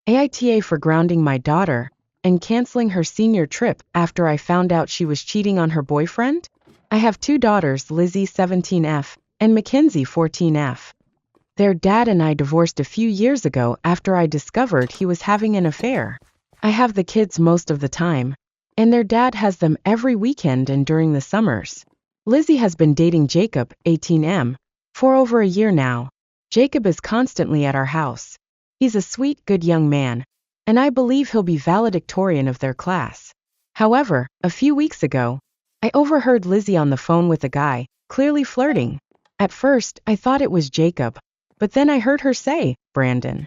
AITA for grounding my daughter and canceling her senior trip after I found out she was cheating on her boyfriend? I have two daughters, Lizzie 17F and Mackenzie 14F. Their dad and I divorced a few years ago after I discovered he was having an affair. I have the kids most of the time, and their dad has them every weekend and during the summers. Lizzie has been dating Jacob, 18M, for over a year now. Jacob is constantly at our house. He's a sweet, good young man, and I believe he'll be valedictorian of their class. However, a few weeks ago, I overheard Lizzie on the phone with a guy, clearly flirting. At first, I thought it was Jacob, but then I heard her say, Brandon.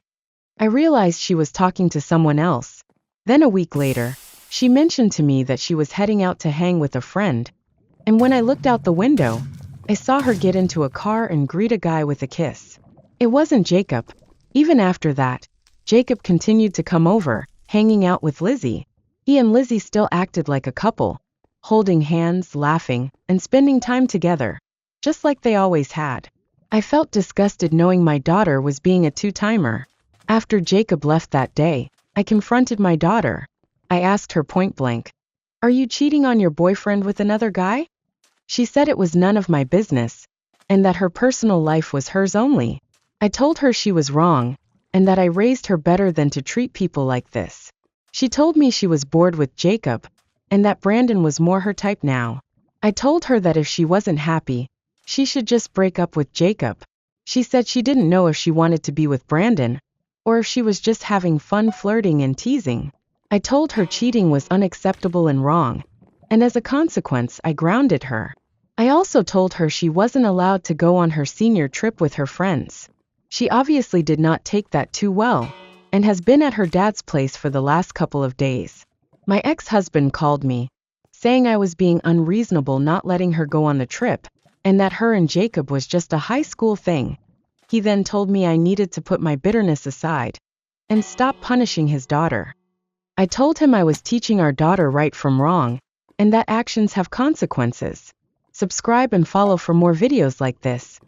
I realized she was talking to someone else. Then a week later, she mentioned to me that she was heading out to hang with a friend, and when I looked out the window, I saw her get into a car and greet a guy with a kiss. It wasn't Jacob. Even after that, Jacob continued to come over, hanging out with Lizzie. He and Lizzie still acted like a couple, holding hands, laughing, and spending time together, just like they always had. I felt disgusted knowing my daughter was being a two-timer. After Jacob left that day, I confronted my daughter. I asked her point blank, "Are you cheating on your boyfriend with another guy?" She said it was none of my business, and that her personal life was hers only. I told her she was wrong, and that I raised her better than to treat people like this. She told me she was bored with Jacob, and that Brandon was more her type now. I told her that if she wasn't happy, she should just break up with Jacob. She said she didn't know if she wanted to be with Brandon, or if she was just having fun flirting and teasing. I told her cheating was unacceptable and wrong, and as a consequence I grounded her. I also told her she wasn't allowed to go on her senior trip with her friends. She obviously did not take that too well, and has been at her dad's place for the last couple of days. My ex-husband called me, saying I was being unreasonable not letting her go on the trip, and that her and Jacob was just a high school thing. He then told me I needed to put my bitterness aside and stop punishing his daughter. I told him I was teaching our daughter right from wrong, and that actions have consequences. Subscribe and follow for more videos like this.